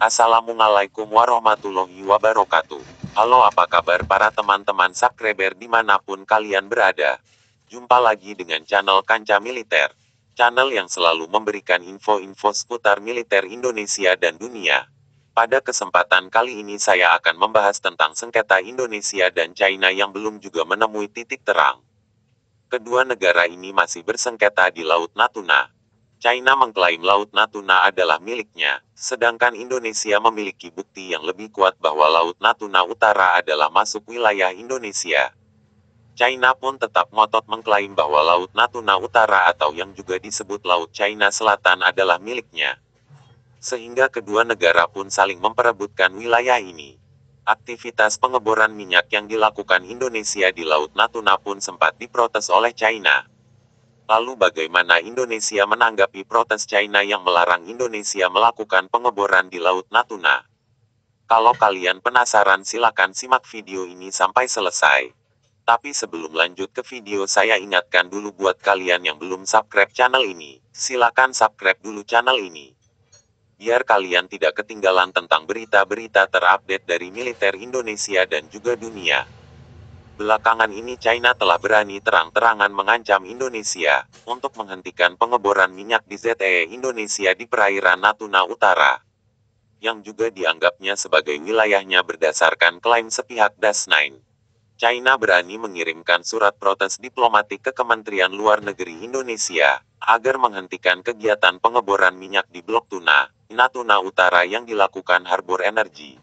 Assalamualaikum warahmatullahi wabarakatuh. Halo, apa kabar para teman-teman subscriber dimanapun kalian berada? Jumpa lagi dengan channel Kanca Militer. Channel yang selalu memberikan info-info seputar militer Indonesia dan dunia. Pada kesempatan kali ini saya akan membahas tentang sengketa Indonesia dan China yang belum juga menemui titik terang. Kedua negara ini masih bersengketa di Laut Natuna. China mengklaim Laut Natuna adalah miliknya, sedangkan Indonesia memiliki bukti yang lebih kuat bahwa Laut Natuna Utara adalah masuk wilayah Indonesia. China pun tetap ngotot mengklaim bahwa Laut Natuna Utara atau yang juga disebut Laut China Selatan adalah miliknya. Sehingga kedua negara pun saling memperebutkan wilayah ini. Aktivitas pengeboran minyak yang dilakukan Indonesia di Laut Natuna pun sempat diprotes oleh China. Lalu bagaimana Indonesia menanggapi protes China yang melarang Indonesia melakukan pengeboran di Laut Natuna? Kalau kalian penasaran silakan simak video ini sampai selesai. Tapi sebelum lanjut ke video saya ingatkan dulu buat kalian yang belum subscribe channel ini, silakan subscribe dulu channel ini. Biar kalian tidak ketinggalan tentang berita-berita terupdate dari militer Indonesia dan juga dunia. Belakangan ini China telah berani terang-terangan mengancam Indonesia untuk menghentikan pengeboran minyak di ZEE Indonesia di perairan Natuna Utara, yang juga dianggapnya sebagai wilayahnya berdasarkan klaim sepihak Das9. China berani mengirimkan surat protes diplomatik ke Kementerian Luar Negeri Indonesia agar menghentikan kegiatan pengeboran minyak di Blok Tuna, Natuna Utara yang dilakukan Harbor Energy.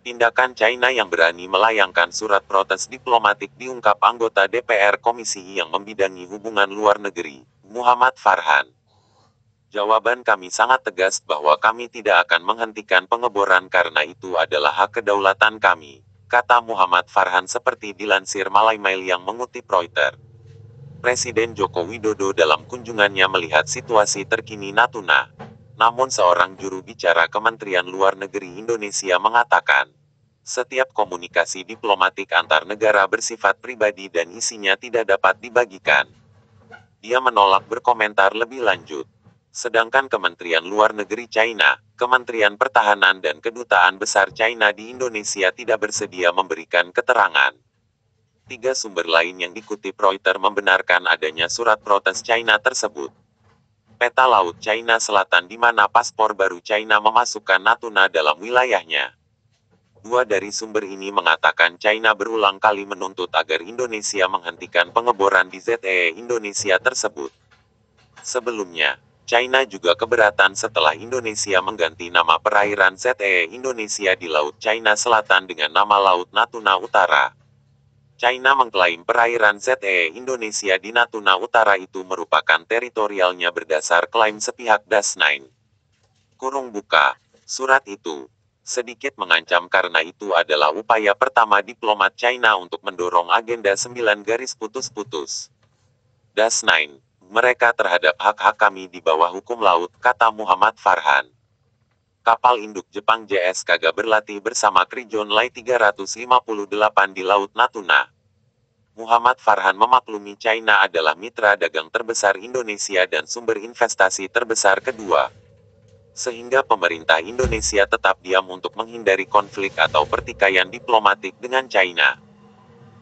Tindakan China yang berani melayangkan surat protes diplomatik diungkap anggota DPR Komisi yang membidangi hubungan luar negeri, Muhammad Farhan. Jawaban kami sangat tegas bahwa kami tidak akan menghentikan pengeboran karena itu adalah hak kedaulatan kami, kata Muhammad Farhan seperti dilansir Malaymail yang mengutip Reuters. Presiden Joko Widodo dalam kunjungannya melihat situasi terkini Natuna. Namun seorang juru bicara Kementerian Luar Negeri Indonesia mengatakan, setiap komunikasi diplomatik antar negara bersifat pribadi dan isinya tidak dapat dibagikan. Dia menolak berkomentar lebih lanjut. Sedangkan Kementerian Luar Negeri China, Kementerian Pertahanan dan Kedutaan Besar China di Indonesia tidak bersedia memberikan keterangan. Tiga sumber lain yang dikutip Reuters membenarkan adanya surat protes China tersebut. Peta Laut China Selatan di mana paspor baru China memasukkan Natuna dalam wilayahnya. Dua dari sumber ini mengatakan China berulang kali menuntut agar Indonesia menghentikan pengeboran di ZEE Indonesia tersebut. Sebelumnya, China juga keberatan setelah Indonesia mengganti nama perairan ZEE Indonesia di Laut China Selatan dengan nama Laut Natuna Utara. China mengklaim perairan ZEE Indonesia di Natuna Utara itu merupakan teritorialnya berdasar klaim sepihak Das9. Surat itu sedikit mengancam karena itu adalah upaya pertama diplomat China untuk mendorong agenda 9 garis putus-putus. Das9, mereka terhadap hak-hak kami di bawah hukum laut, kata Muhammad Farhan. Kapal induk Jepang JS Kaga berlatih bersama Krijon Lai 358 di Laut Natuna. Muhammad Farhan memaklumi China adalah mitra dagang terbesar Indonesia dan sumber investasi terbesar kedua. Sehingga pemerintah Indonesia tetap diam untuk menghindari konflik atau pertikaian diplomatik dengan China.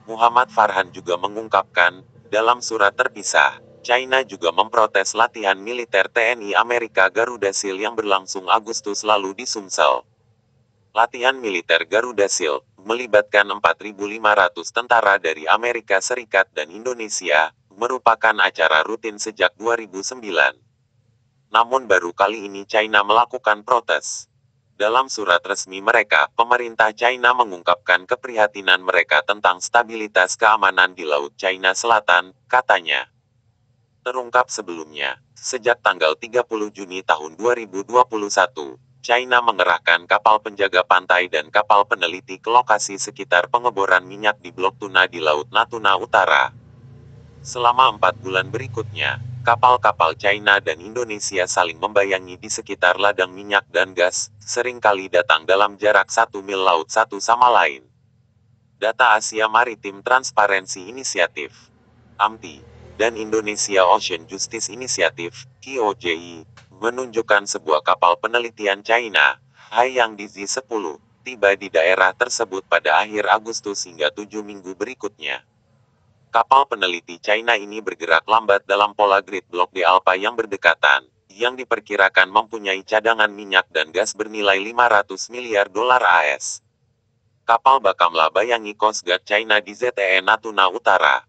Muhammad Farhan juga mengungkapkan, dalam surat terpisah, China juga memprotes latihan militer TNI Amerika Garuda Shield yang berlangsung Agustus lalu di Sumsel. Latihan militer Garuda Shield melibatkan 4.500 tentara dari Amerika Serikat dan Indonesia, merupakan acara rutin sejak 2009. Namun baru kali ini China melakukan protes. Dalam surat resmi mereka, pemerintah China mengungkapkan keprihatinan mereka tentang stabilitas keamanan di Laut China Selatan, katanya. Terungkap sebelumnya, sejak tanggal 30 Juni tahun 2021, China mengerahkan kapal penjaga pantai dan kapal peneliti ke lokasi sekitar pengeboran minyak di Blok Tuna di Laut Natuna Utara. Selama 4 bulan berikutnya, kapal-kapal China dan Indonesia saling membayangi di sekitar ladang minyak dan gas, seringkali datang dalam jarak 1 mil laut satu sama lain. Data Asia Maritime Transparency Initiative (AMTI) dan Indonesia Ocean Justice Initiative (KOJI) menunjukkan sebuah kapal penelitian China Haiyang DZ-10 tiba di daerah tersebut pada akhir Agustus hingga 7 minggu berikutnya. Kapal peneliti China ini bergerak lambat dalam pola grid block di Alpa yang berdekatan, yang diperkirakan mempunyai cadangan minyak dan gas bernilai 500 miliar dolar AS. Kapal Bakamla bayangi Coast Guard China di ZEE Natuna Utara.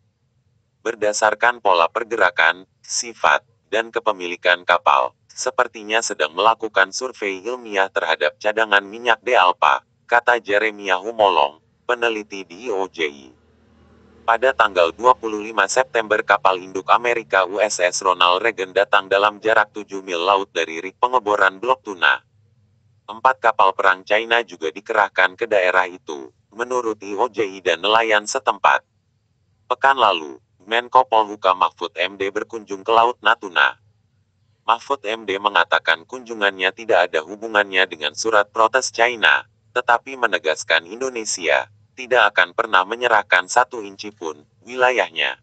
Berdasarkan pola pergerakan, sifat, dan kepemilikan kapal, sepertinya sedang melakukan survei ilmiah terhadap cadangan minyak di Alpa, kata Jeremiah Humolong, peneliti di IOJI. Pada tanggal 25 September kapal induk Amerika USS Ronald Reagan datang dalam jarak 7 mil laut dari rig pengeboran blok tuna. 4 kapal perang China juga dikerahkan ke daerah itu, menurut IOJI dan nelayan setempat. Pekan lalu, Menko Polhukam Mahfud MD berkunjung ke Laut Natuna. Mahfud MD mengatakan kunjungannya tidak ada hubungannya dengan surat protes China, tetapi menegaskan Indonesia tidak akan pernah menyerahkan 1 inci pun wilayahnya